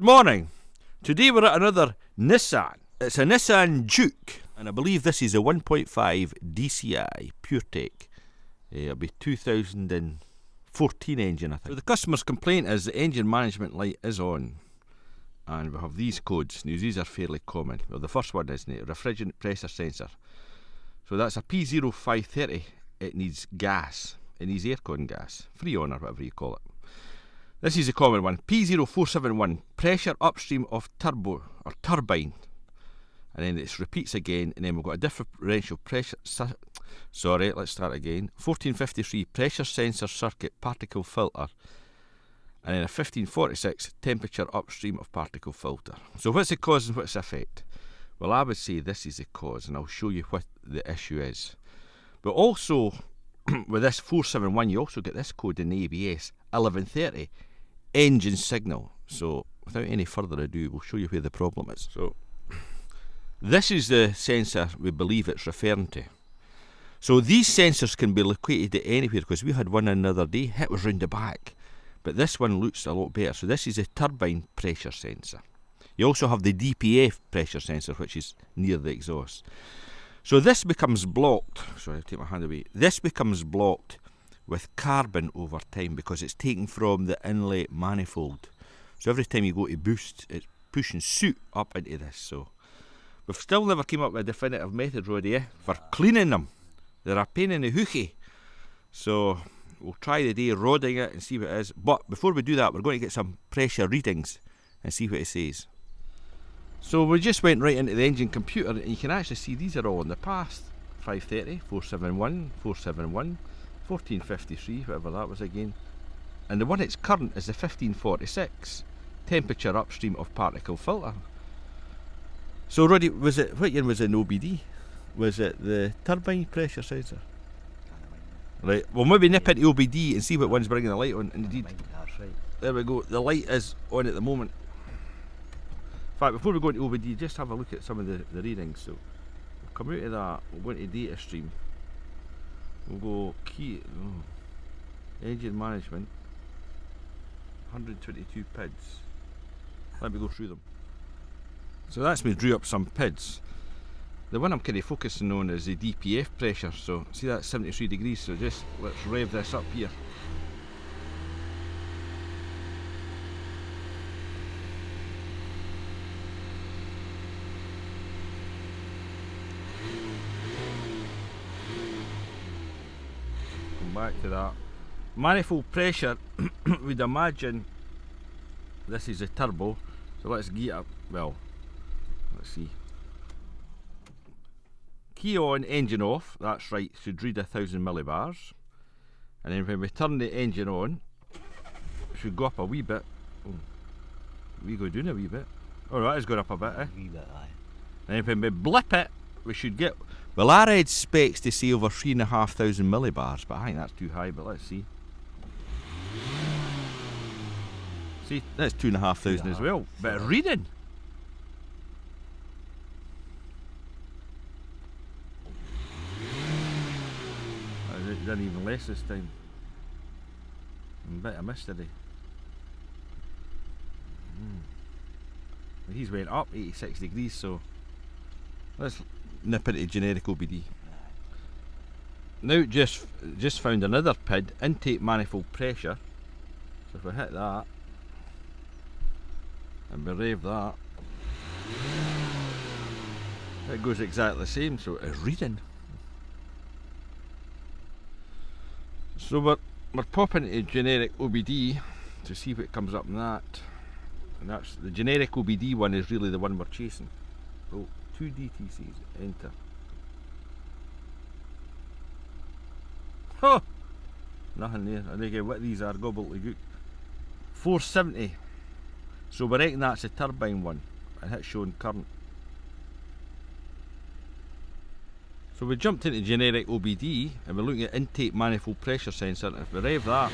Good morning. Today we're at another Nissan. It's a Nissan Juke, and I believe this is a 1.5 DCI pure take. It'll be 2014 engine, I think. So the customer's complaint is the engine management light is on, and we have these codes. Now these are fairly common. Well, the first one is refrigerant pressure sensor. So that's a P0530. It needs gas. It needs aircon gas, Freon or whatever you call it. This is a common one, P0471, pressure upstream of turbo or turbine, and then it repeats again, and then we've got a differential pressure, sorry, let's start again, 1453 pressure sensor circuit particle filter, and then a 1546 temperature upstream of particle filter. So what's the cause and what's the effect? Well, I would say this is the cause, and I'll show you what the issue is. But also, with this 471, you also get this code in the ABS, 1130, engine signal. So without any further ado, we'll show you where the problem is. So this is the sensor we believe it's referring to. So these sensors can be located at anywhere, because we had one another day, it was round the back, but this one looks a lot better. So this is a turbine pressure sensor. You also have the DPF pressure sensor, which is near the exhaust. So this becomes blocked, sorry, I'll take my hand away, this becomes blocked with carbon over time because it's taken from the inlet manifold. So every time you go to boost, it's pushing soot up into this. So we've still never came up with a definitive method, Roddy, for cleaning them. They're a pain in the hookie. So we'll try the day rodding it and see what it is. But before we do that, we're going to get some pressure readings and see what it says. So we just went right into the engine computer, and you can actually see these are all in the past. 530, 471, 471, 1453, whatever that was again. And the one that's current is the 1546, temperature upstream of particle filter. So Roddy, was it, what year was it in OBD? Was it the turbine pressure sensor? Right, well maybe nip into OBD and see what one's bringing the light on. Indeed, that's right. There we go, the light is on at the moment. In fact, before we go into OBD, just have a look at some of the readings. So we'll come out of that, we'll go into data stream. We'll go key, engine management, 122 PIDs. Let me go through them. So that's me drew up some PIDs. The one I'm kind of focusing on is the DPF pressure. So see that's 73 degrees, so just let's rev this up here. Back to that. Manifold pressure, we'd imagine this is a turbo, so let's gear up, well, let's see. Key on, engine off, that's right, should read 1000 millibars. And then when we turn the engine on, it should go up a wee bit. Oh, we go down a wee bit. Oh, that is going up a bit, eh? A wee bit, aye. And then when we blip it, we should get, well, I read specs to say over 3,500 millibars, but I think that's too high, but let's see. See, that's 2,500 as well, but it's reading. It done even less this time. A bit of mystery. He's went up 86 degrees, so let's nip into generic OBD. Now just found another PID, intake manifold pressure. So if we hit that and we rev that, it goes exactly the same, so it's reading. So we're popping into generic OBD to see what comes up in that. And that's the generic OBD one is really the one we're chasing. Oh, 2 DTCs, enter. Oh! Nothing there. I think what these are, gobbledygook. 470. So we reckon that's a turbine one, and it's showing current. So we jumped into generic OBD, and we're looking at intake manifold pressure sensor, and if we rev that,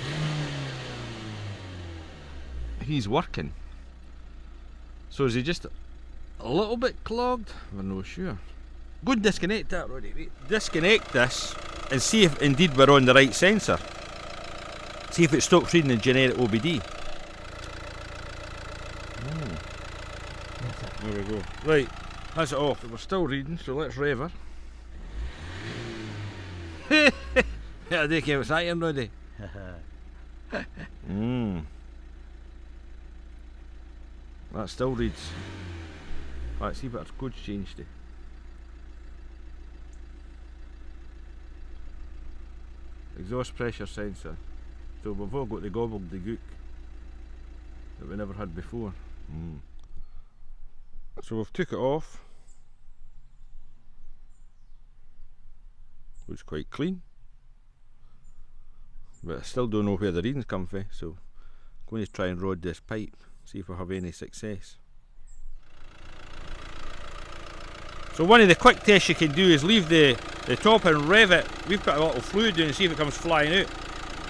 he's working. So is he just a little bit clogged? We're not sure. Go and disconnect that, Roddy. Wait. Disconnect this and see if indeed we're on the right sensor. See if it stops reading in generic OBD. There we go. Right, that's it off. We're still reading, so let's rev her. I don't care what's that in, Roddy. That still reads. Let's see what our code's changed to. Exhaust pressure sensor. So we've all got the gobbledygook that we never had before. So we've took it off. Looks quite clean. But I still don't know where the readings come from, so I'm going to try and rod this pipe, see if we have any success. So one of the quick tests you can do is leave the top and rev it. We've put a little fluid in and see if it comes flying out.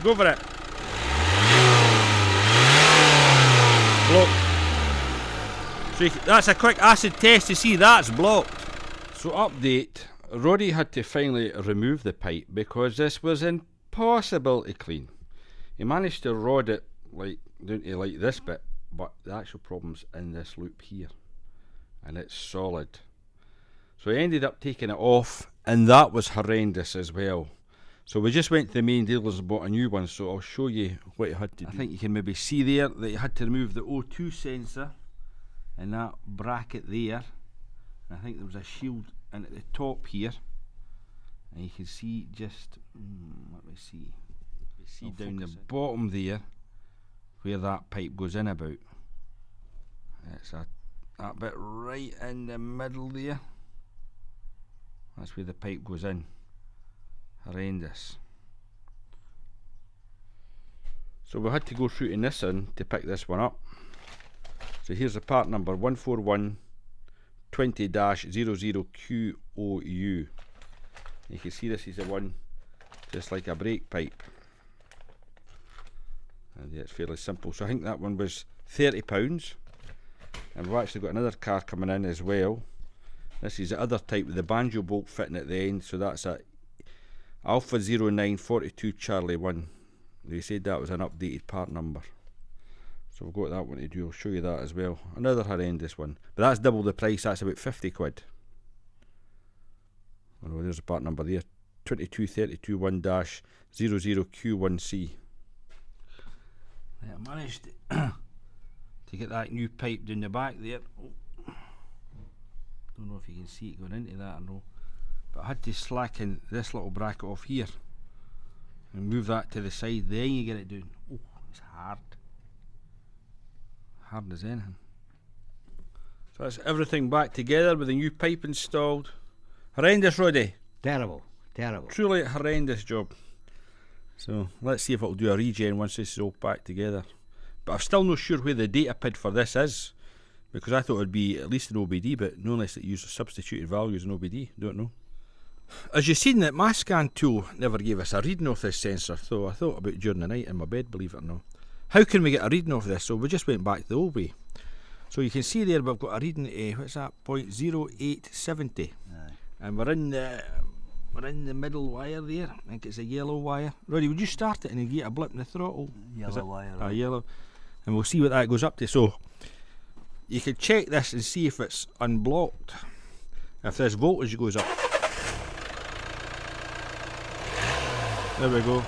Go for it. Blocked. So that's a quick acid test to see that's blocked. So update, Roddy had to finally remove the pipe because this was impossible to clean. He managed to rod it like down to like this bit, but the actual problem's in this loop here, and it's solid. So he ended up taking it off, and that was horrendous as well. So we just went to the main dealers and bought a new one, so I'll show you what he had to do. I think you can maybe see there that he had to remove the O2 sensor and that bracket there. And I think there was a shield in at the top here. And you can see just, let me see. You see down the bottom there where that pipe goes in about. It's that bit right in the middle there. That's where the pipe goes in. Horrendous. So we had to go through to Nissan to pick this one up. So here's the part number 14120-00QOU. You can see this is the one just like a brake pipe. And yeah, it's fairly simple. So I think that one was £30. And we've actually got another car coming in as well. This is the other type with the banjo bolt fitting at the end, so that's a Alpha 0942 Charlie 1. They said that was an updated part number. So we've got that one to do, I'll show you that as well. Another horrendous one. But that's double the price, that's about 50 quid. Oh, there's a part number there. 22321-00Q1C. I managed to get that new pipe down the back there. Oh. Don't know if you can see it going into that or no, but I had to slacken this little bracket off here and move that to the side, then you get it down. Oh, it's hard as anything. So that's everything back together with a new pipe installed. Horrendous, Roddy. Terrible. Truly a horrendous job. So let's see if it'll do a regen once this is all back together. But I'm still not sure where the data pid for this is, because I thought it would be at least an OBD, but no unless it uses substituted values in OBD, don't know. As you've seen, that my scan tool never gave us a reading off this sensor, so I thought about during the night in my bed, believe it or not. How can we get a reading off this? So we just went back the old way. So you can see there we've got a reading what's that, 0.0870. And we're in the middle wire there. I think it's a yellow wire. Roddy, would you start it and you get a blip in the throttle? Yellow wire. Right. Yellow. And we'll see what that goes up to. So you can check this and see if it's unblocked. If this voltage goes up. There we go.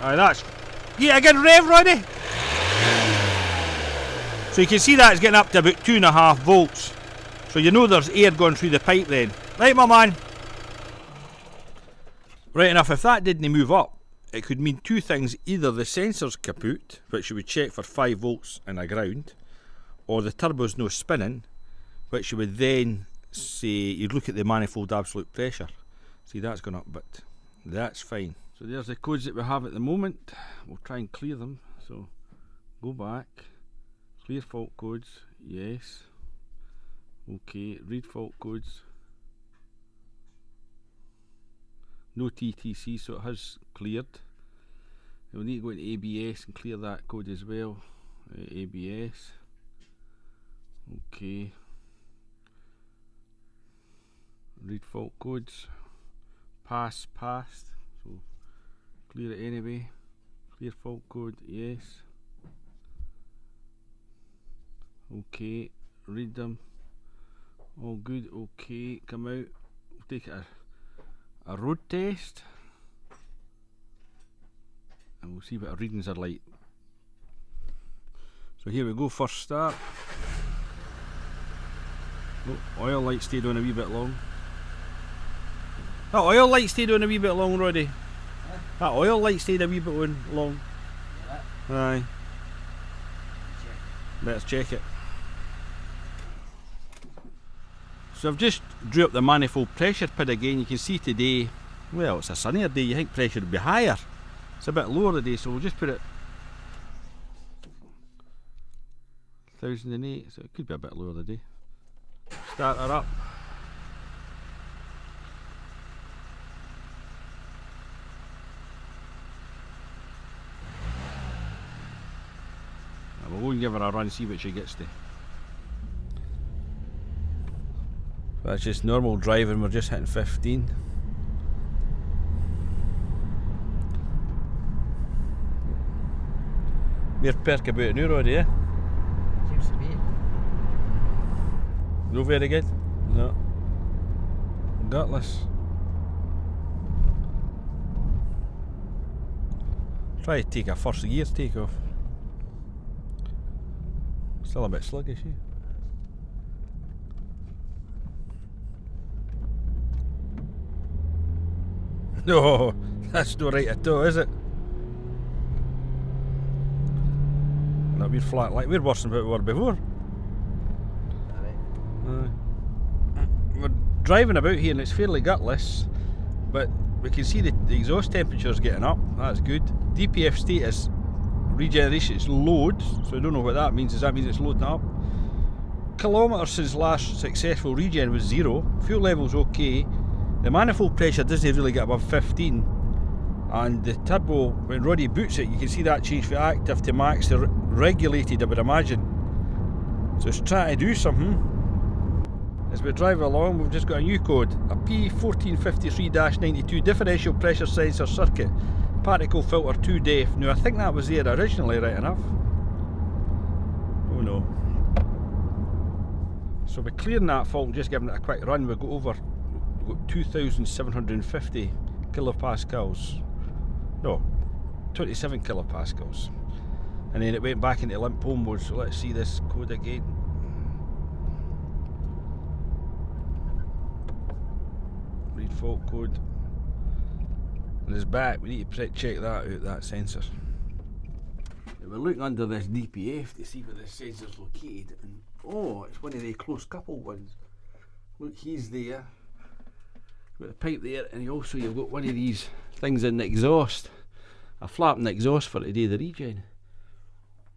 That's... Yeah, again, rev, Roddy! So you can see that it's getting up to about 2.5 volts. So you know there's air going through the pipe then. Right, my man? Right enough, if that didn't move up, it could mean two things. Either the sensor's kaput, which you would check for 5 volts and a ground, or the turbo's no spinning, which you would then say, you'd look at the manifold absolute pressure. See, that's gone up, but that's fine. So there's the codes that we have at the moment. We'll try and clear them. So go back, clear fault codes, yes. Okay, read fault codes. No TTC, so it has cleared. We'll need to go into ABS and clear that code as well. ABS. Okay. Read fault codes. Passed. So clear it anyway. Clear fault code, yes. Okay, read them. All good, okay, come out. We'll take it a road test. And we'll see what our readings are like. So here we go, first start. Oh, oil light stayed on a wee bit long. That oil light stayed on a wee bit long, Roddy. Huh? That oil light stayed a wee bit long. Yeah. Aye. Let's check it. So I've just drew up the manifold pressure pid again. You can see today, well, it's a sunnier day, you think pressure would be higher. It's a bit lower today, so we'll just put it 1008, so it could be a bit lower today. Start her up. And we'll go and give her a run, see what she gets to. That's just normal driving, we're just hitting 15. Meer perk about nu, Roddy, eh? Seems to be. No very good? No. Gutless. Try to take a first gear take off. Still a bit sluggish, eh? No, that's not right at all, is it? No, we're flat like we're worse than what we were before. We're driving about here and it's fairly gutless, but we can see the exhaust temperature's getting up. That's good. DPF status regeneration is load, so I don't know what that means. Does that mean it's loading up? Kilometres since last successful regen was 0. Fuel level's okay. The manifold pressure doesn't really get above 15, and the turbo, when Roddy boots it, you can see that change from active to max to regulated, I would imagine. So it's trying to do something. As we drive along, we've just got a new code, a P1453-92 differential pressure sensor circuit, particle filter 2 def. Now I think that was there originally, right enough. Oh no. So we're clearing that fault and just giving it a quick run. We've got over 2,750 kilopascals. No, 27 kilopascals. And then it went back into limp home mode, so let's see this code again. Read fault code. And it's back, we need to check that out, that sensor. We're looking under this DPF to see where this sensor's located, and oh, it's one of the close coupled ones. Look, he's there. Got the pipe there, and also you've got one of these things in the exhaust. A flap in the exhaust for today, the regen.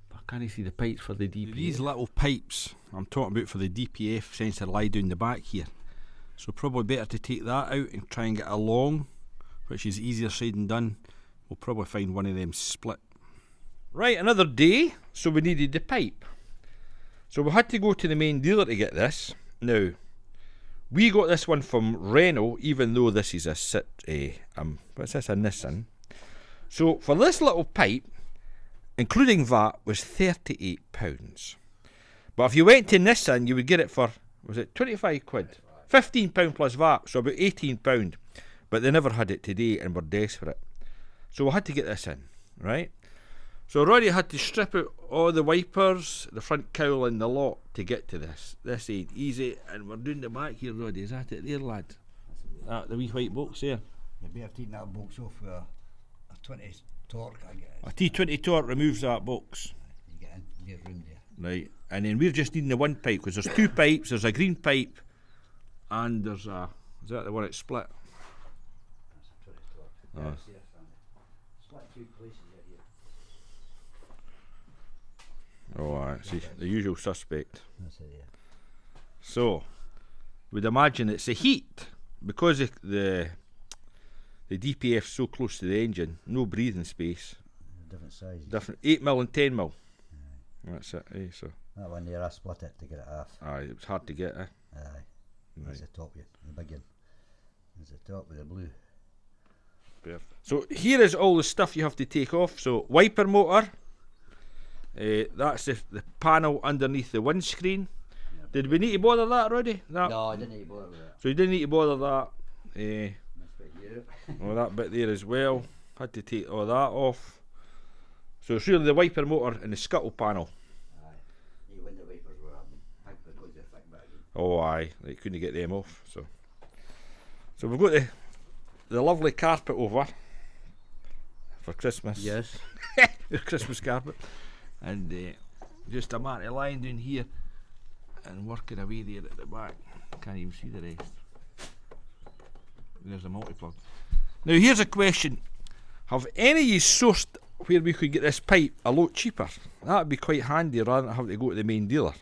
But I can't see the pipes for the DPF. These little pipes I'm talking about for the DPF sensor lie down the back here. So probably better to take that out and try and get a long, which is easier said than done. We'll probably find one of them split. Right, another day, so we needed the pipe. So we had to go to the main dealer to get this. Now, we got this one from Renault, even though this is a what's this, a Nissan. So for this little pipe, including VAT, was £38. But if you went to Nissan, you would get it for, was it 25 quid? £15 plus VAT, so about £18. But they never had it today and were desperate. So we had to get this in, right? So Roddy had to strip out all the wipers, the front cowl and the lot to get to this. This ain't easy, and we're doing the back here, Roddy. Is that it there, lad? The wee white box there. You better take that box off with a 20 torque. A T20 torque removes that box. You get in, you get room there. Right, and then we're just needing the one pipe, because there's two pipes. There's a green pipe, and there's a, is that the one that's split? That's a 20 torque. Oh. That's there, split two places right here. Oh, alright, see, the usual suspect. That's it, yeah. So, we'd imagine it's the heat, because the DPF's so close to the engine, no breathing space. Different sizes. Different 8mm and 10mm. Aye. That's it, eh? So. That one there, I split it to get it off. Aye, it was hard to get, eh? Aye. Right. There's the top, the big one. There's the top with the blue. So here is all the stuff you have to take off. So wiper motor, that's the panel underneath the windscreen. Yep. Did we need to bother that already? No, I didn't need to bother with that. So you didn't need to bother that. This bit here. Well, that bit there as well. Had to take all that off. So it's really the wiper motor and the scuttle panel. Aye. The window wipers were big because they're thick back in. Oh aye, they couldn't get them off. So we've got the lovely carpet over for Christmas. Yes. The Christmas carpet. And just a matty line down here and working away there at the back. Can't even see the rest. There's a multi-plug. Now here's a question. Have any of you sourced where we could get this pipe a lot cheaper? That would be quite handy rather than having to go to the main dealer.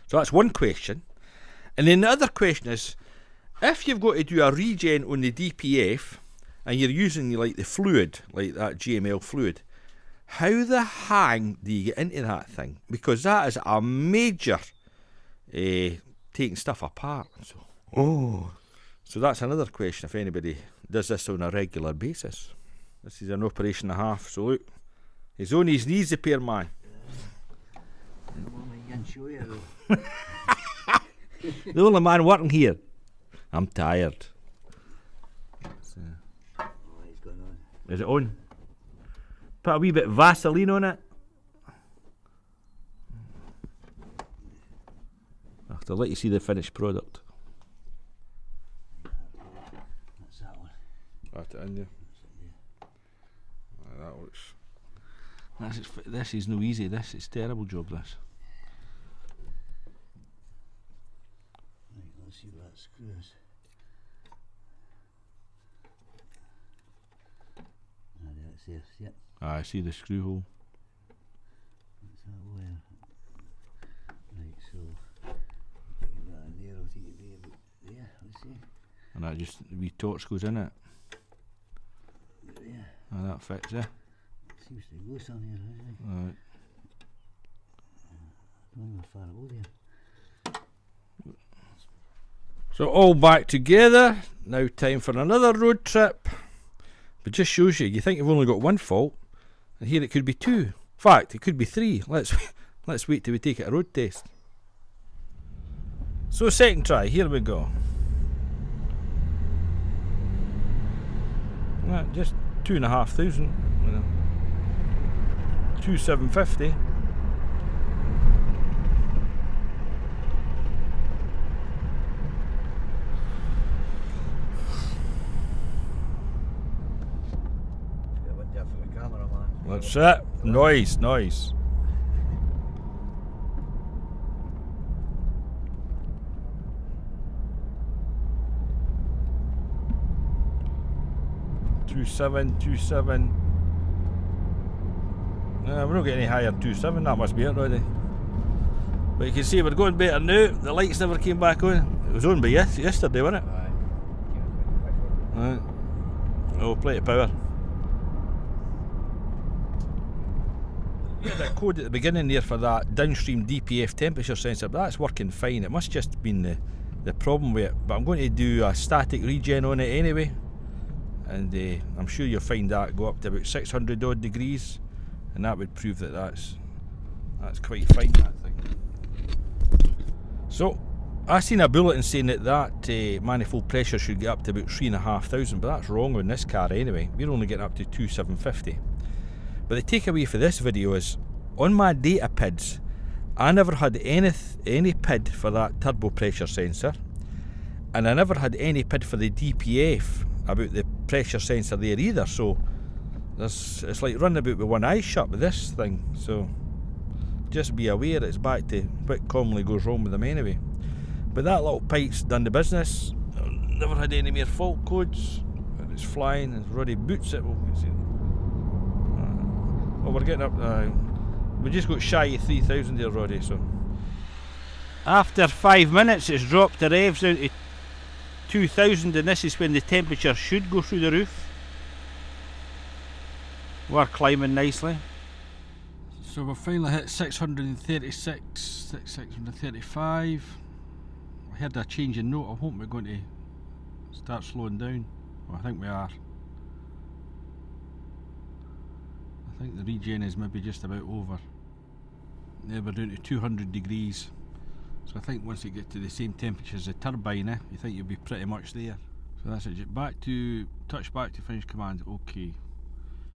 So that's one question. And then the other question is, if you've got to do a regen on the DPF and you're using like the fluid, like that GML fluid, how the hang do you get into that thing? Because that is a major taking stuff apart. So that's another question if anybody does this on a regular basis. This is an operation and a half, so look, he's on his knees, the poor man. The only man working here. I'm tired. So. Oh, he's going on. Is it on? Put a wee bit of Vaseline on it. I have to let you see the finished product. That's that one. That's it in there. That looks. This is no easy. This is a terrible job. This. Right, let's see where that screws. That's there. Yep. I see the screw hole. That's that wire. Right, so get that in there. I'll take it there. Yeah, let's see. And that just the wee torch goes in it. Yeah. And that fits it. Seems to go some here, doesn't it? Right. Not far away there. So all back together. Now time for another road trip. But just shows you think you've only got one fault, and here it could be two. In fact, it could be three. Let's wait till we take it a road test. So second try. Here we go. Right, just 2,500. 2,750. That's it. Noise. 2727. We're not getting any higher than 27, that must be it already. But you can see we're going better now. The lights never came back on. It was on by yesterday, wasn't it? Right. Oh, plenty of power. We had a code at the beginning there for that downstream DPF temperature sensor, but that's working fine. It must just been the problem with it. But I'm going to do a static regen on it anyway, and I'm sure you'll find that go up to about 600 odd degrees, and that would prove that that's quite fine, that thing. So I seen a bulletin saying that manifold pressure should get up to about 3,500, but that's wrong on this car anyway. We're only getting up to 2,750. But the takeaway for this video is, on my data PIDs, I never had any PID for that turbo pressure sensor, and I never had any PID for the DPF about the pressure sensor there either. So it's like running about with one eye shut with this thing. So just be aware it's back to what commonly goes wrong with them anyway. But that little pipe's done the business. Never had any more fault codes. It's flying and already boots it. Well, we're getting up. We just got shy of 3,000 there already. So after 5 minutes, it's dropped the revs down to 2,000, and this is when the temperature should go through the roof. We're climbing nicely. So we've finally hit 636, 635. I heard a change in note. I hope we're going to start slowing down. Well, I think we are. think the regen is maybe just about over. There we're down to 200 degrees. So I think once you get to the same temperature as the turbine, you think you'll be pretty much there. So that's it. Touch back to finish command. Okay.